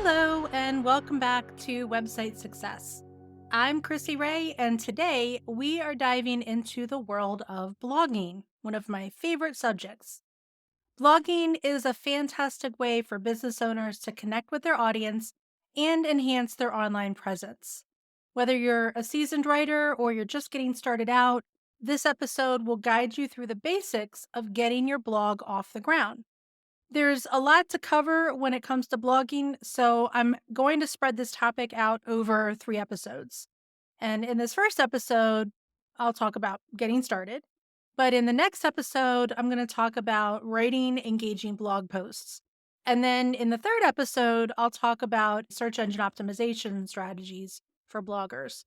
Hello, and welcome back to Website Success. I'm Chrissy Ray, and today we are diving into the world of blogging, one of my favorite subjects. Blogging is a fantastic way for business owners to connect with their audience and enhance their online presence. Whether you're a seasoned writer or you're just getting started out, this episode will guide you through the basics of getting your blog off the ground. There's a lot to cover when it comes to blogging, so I'm going to spread this topic out over 3 episodes. And in this first episode, I'll talk about getting started. But in the next episode, I'm going to talk about writing engaging blog posts. And then in the third episode, I'll talk about search engine optimization strategies for bloggers.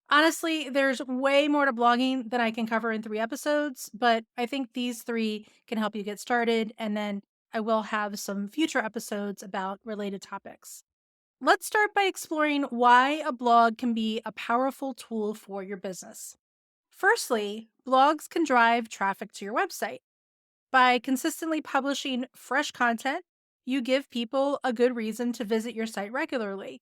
Honestly, there's way more to blogging than I can cover in 3 episodes, but I think these three can help you get started. And then I will have some future episodes about related topics. Let's start by exploring why a blog can be a powerful tool for your business. Firstly, blogs can drive traffic to your website. By consistently publishing fresh content, you give people a good reason to visit your site regularly.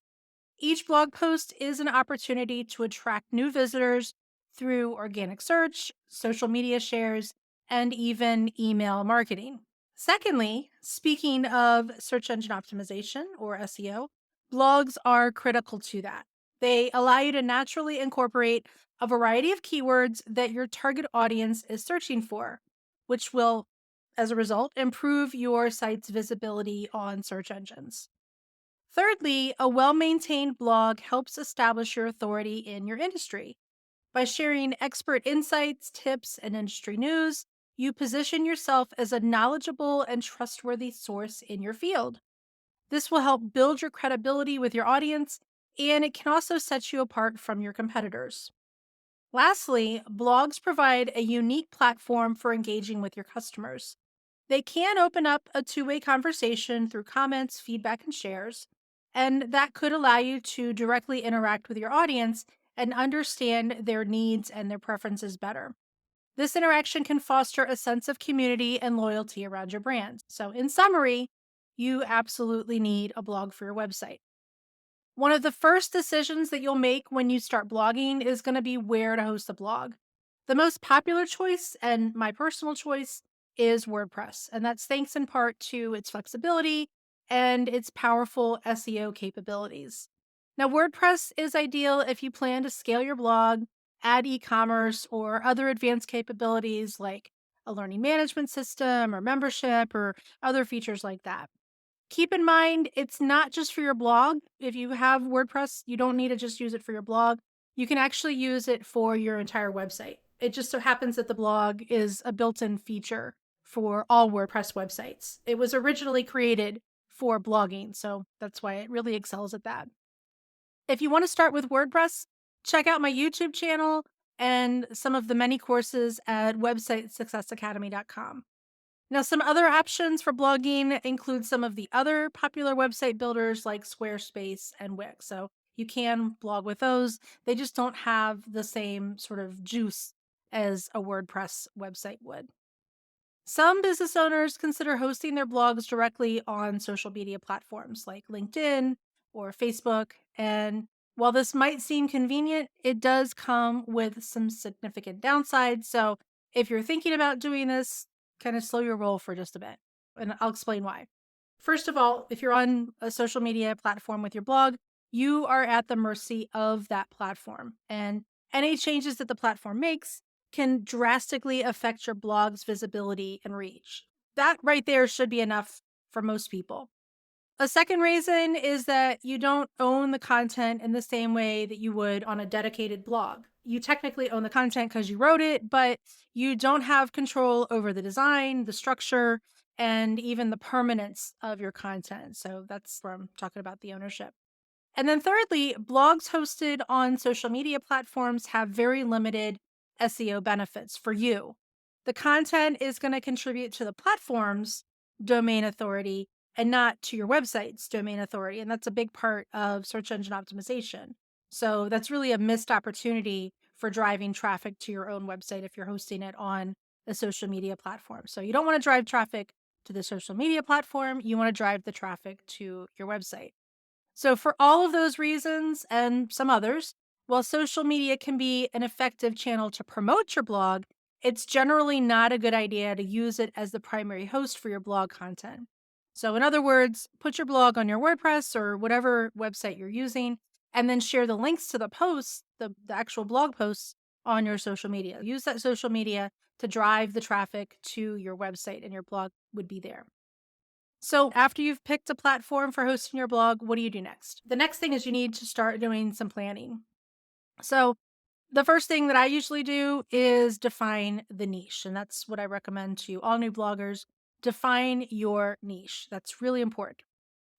Each blog post is an opportunity to attract new visitors through organic search, social media shares, and even email marketing. Secondly, speaking of search engine optimization or SEO, blogs are critical to that. They allow you to naturally incorporate a variety of keywords that your target audience is searching for, which will, as a result, improve your site's visibility on search engines. Thirdly, a well maintained blog helps establish your authority in your industry. By sharing expert insights, tips, and industry news, you position yourself as a knowledgeable and trustworthy source in your field. This will help build your credibility with your audience, and it can also set you apart from your competitors. Lastly, blogs provide a unique platform for engaging with your customers. They can open up a two-way conversation through comments, feedback, and shares, and that could allow you to directly interact with your audience and understand their needs and their preferences better. This interaction can foster a sense of community and loyalty around your brand. So, in summary, you absolutely need a blog for your website. One of the first decisions that you'll make when you start blogging is going to be where to host a blog. The most popular choice, and my personal choice, is WordPress. And that's thanks in part to its flexibility and its powerful SEO capabilities. Now, WordPress is ideal if you plan to scale your blog, add e commerce, or other advanced capabilities like a learning management system or membership or other features like that. Keep in mind, it's not just for your blog. If you have WordPress, you don't need to just use it for your blog. You can actually use it for your entire website. It just so happens that the blog is a built in feature for all WordPress websites. It was originally created for blogging, so that's why it really excels at that. If you want to start with WordPress, check out my YouTube channel and some of the many courses at websitesuccessacademy.com. Now, some other options for blogging include some of the other popular website builders like Squarespace and Wix. So you can blog with those. They just don't have the same sort of juice as a WordPress website would. Some business owners consider hosting their blogs directly on social media platforms like LinkedIn or Facebook. And while this might seem convenient, it does come with some significant downsides. So if you're thinking about doing this, kind of slow your roll for just a bit. And I'll explain why. First of all, if you're on a social media platform with your blog, you are at the mercy of that platform. And any changes that the platform makes can drastically affect your blog's visibility and reach. That right there should be enough for most people. A second reason is that you don't own the content in the same way that you would on a dedicated blog. You technically own the content because you wrote it, but you don't have control over the design, the structure, and even the permanence of your content. So that's where I'm talking about the ownership. And then thirdly, blogs hosted on social media platforms have very limited SEO benefits for you. The content is going to contribute to the platform's domain authority and not to your website's domain authority. And that's a big part of search engine optimization. So that's really a missed opportunity for driving traffic to your own website if you're hosting it on a social media platform. So you don't want to drive traffic to the social media platform, you want to drive the traffic to your website. So, for all of those reasons and some others, while social media can be an effective channel to promote your blog, it's generally not a good idea to use it as the primary host for your blog content. So, in other words, put your blog on your WordPress or whatever website you're using, and then share the links to the posts, the actual blog posts on your social media. Use that social media to drive the traffic to your website, and your blog would be there. So, after you've picked a platform for hosting your blog, what do you do next? The next thing is you need to start doing some planning. So, the first thing that I usually do is define the niche. And that's what I recommend to all new bloggers. Define your niche. That's really important.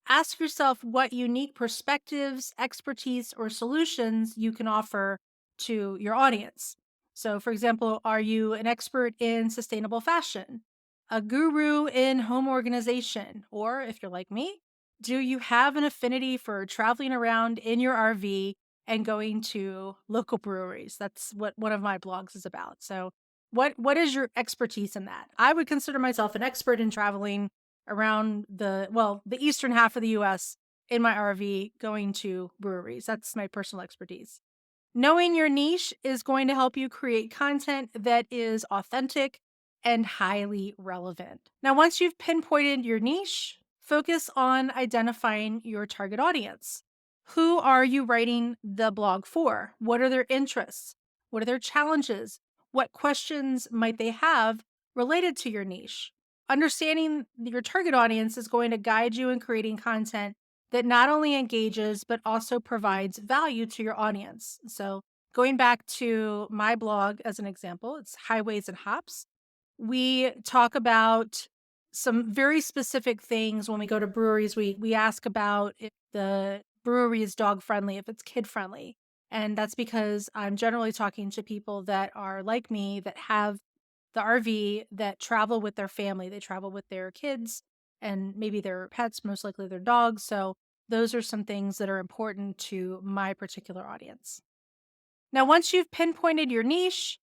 Ask yourself what unique perspectives, expertise, or solutions you can offer to your audience. So, for example, are you an expert in sustainable fashion, a guru in home organization, or if you're like me, do you have an affinity for traveling around in your RV and going to local breweries? That's what one of my blogs is about. So, what is your expertise in that? I would consider myself an expert in traveling around the eastern half of the US in my RV going to breweries. That's my personal expertise. Knowing your niche is going to help you create content that is authentic and highly relevant. Now, once you've pinpointed your niche, focus on identifying your target audience. Who are you writing the blog for? What are their interests? What are their challenges? What questions might they have related to your niche? Understanding your target audience is going to guide you in creating content that not only engages, but also provides value to your audience. So, going back to my blog as an example, it's Highways and Hops. We talk about some very specific things when we go to breweries. We ask about if the brewery is dog friendly, if it's kid friendly. And that's because I'm generally talking to people that are like me that have the RV, that travel with their family. They travel with their kids and maybe their pets, most likely their dogs. So those are some things that are important to my particular audience. Now, once you've pinpointed your niche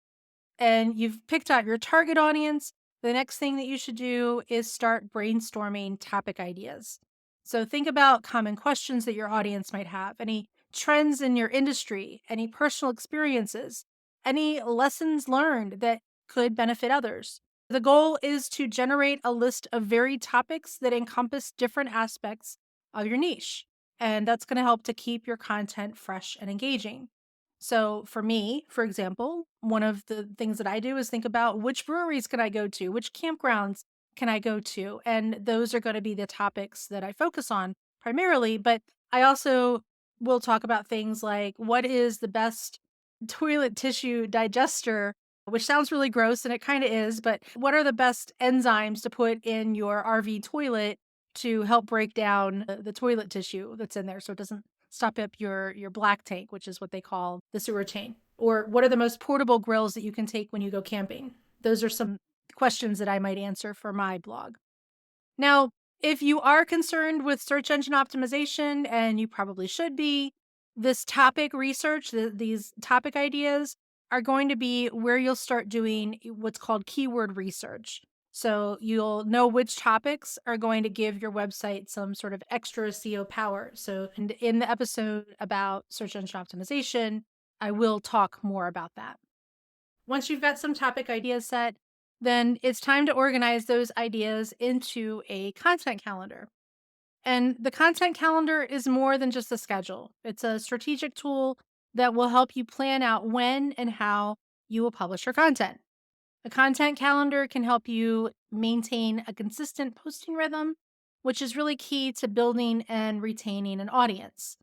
and you've picked out your target audience, the next thing that you should do is start brainstorming topic ideas. So think about common questions that your audience might have, any trends in your industry, any personal experiences, any lessons learned that could benefit others. The goal is to generate a list of varied topics that encompass different aspects of your niche. And that's going to help to keep your content fresh and engaging. So for me, for example, one of the things that I do is think about which breweries can I go to, which campgrounds can I go to, and those are going to be the topics that I focus on primarily. But I also will talk about things like what is the best toilet tissue digester, which sounds really gross and it kind of is, but what are the best enzymes to put in your RV toilet to help break down the toilet tissue that's in there so it doesn't stop up your black tank, which is what they call the sewer chain? Or what are the most portable grills that you can take when you go camping? Those are some questions that I might answer for my blog. Now, if you are concerned with search engine optimization, and you probably should be, this topic research, these topic ideas are going to be where you'll start doing what's called keyword research. So you'll know which topics are going to give your website some sort of extra SEO power. So in the episode about search engine optimization, I will talk more about that. Once you've got some topic ideas set, then it's time to organize those ideas into a content calendar. And the content calendar is more than just a schedule, it's a strategic tool that will help you plan out when and how you will publish your content. A content calendar can help you maintain a consistent posting rhythm, which is really key to building and retaining an audience.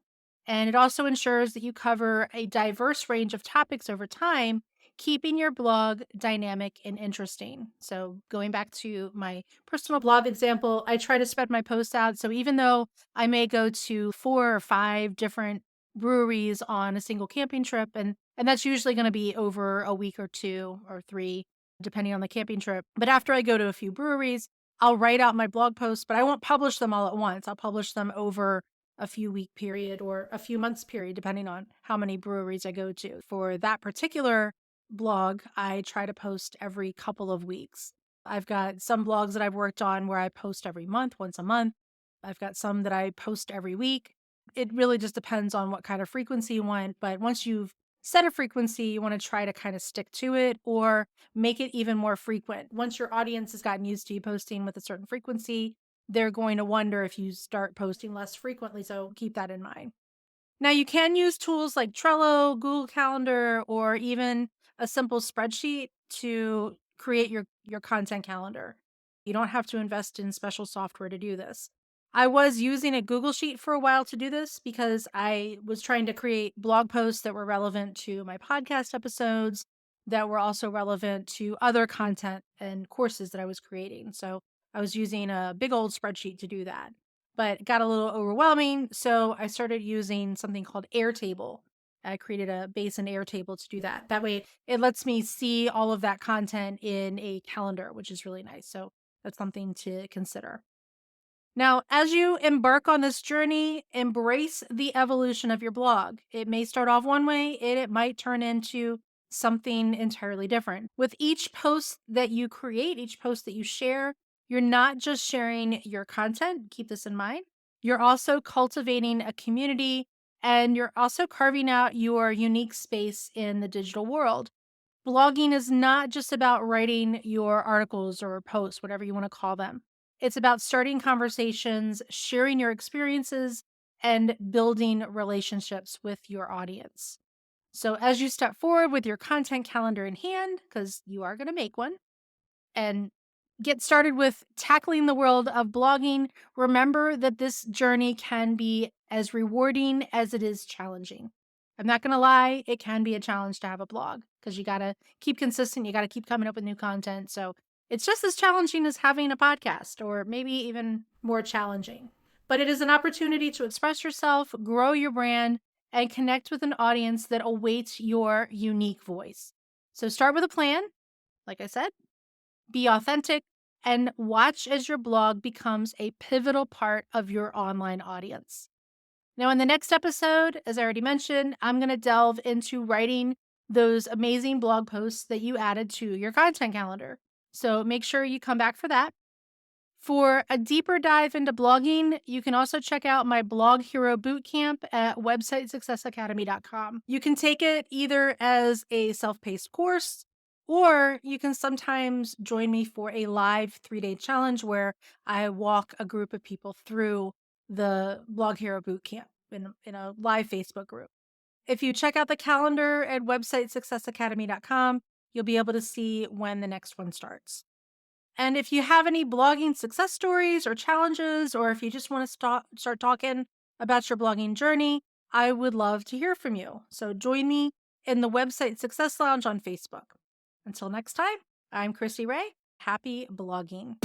And it also ensures that you cover a diverse range of topics over time, keeping your blog dynamic and interesting. So, going back to my personal blog example, I try to spread my posts out. So, even though I may go to 4 or 5 different breweries on a single camping trip, and that's usually going to be over a week or 2 or 3, depending on the camping trip. But after I go to a few breweries, I'll write out my blog posts, but I won't publish them all at once. I'll publish them over a few week period or a few months period, depending on how many breweries I go to. For that particular blog, I try to post every couple of weeks. I've got some blogs that I've worked on where I post every month, once a month. I've got some that I post every week. It really just depends on what kind of frequency you want. But once you've set a frequency, you want to try to kind of stick to it or make it even more frequent. Once your audience has gotten used to you posting with a certain frequency, they're going to wonder if you start posting less frequently. So keep that in mind. Now, you can use tools like Trello, Google Calendar, or even a simple spreadsheet to create your content calendar. You don't have to invest in special software to do this. I was using a Google Sheet for a while to do this because I was trying to create blog posts that were relevant to my podcast episodes, that were also relevant to other content and courses that I was creating. So I was using a big old spreadsheet to do that, but it got a little overwhelming. So I started using something called Airtable. I created a base in Airtable to do that. That way it lets me see all of that content in a calendar, which is really nice. So that's something to consider. Now, as you embark on this journey, embrace the evolution of your blog. It may start off one way and it might turn into something entirely different. With each post that you create, each post that you share, you're not just sharing your content, keep this in mind. You're also cultivating a community and you're also carving out your unique space in the digital world. Blogging is not just about writing your articles or posts, whatever you want to call them. It's about starting conversations, sharing your experiences, and building relationships with your audience. So, as you step forward with your content calendar in hand, because you are going to make one, and get started with tackling the world of blogging, remember that this journey can be as rewarding as it is challenging. I'm not going to lie, it can be a challenge to have a blog because you got to keep consistent, you got to keep coming up with new content. So it's just as challenging as having a podcast, or maybe even more challenging. But it is an opportunity to express yourself, grow your brand, and connect with an audience that awaits your unique voice. So start with a plan, like I said, be authentic, and watch as your blog becomes a pivotal part of your online audience. Now, in the next episode, as I already mentioned, I'm going to delve into writing those amazing blog posts that you added to your content calendar. So make sure you come back for that. For a deeper dive into blogging, you can also check out my Blog Hero Bootcamp at websitesuccessacademy.com. You can take it either as a self paced course, or you can sometimes join me for a live 3-day challenge where I walk a group of people through the Blog Hero Bootcamp in a live Facebook group. If you check out the calendar at websitesuccessacademy.com, you'll be able to see when the next one starts. And if you have any blogging success stories or challenges, or if you just want to start talking about your blogging journey, I would love to hear from you. So join me in the Website Success Lounge on Facebook. Until next time, I'm Chrissy Ray. Happy blogging.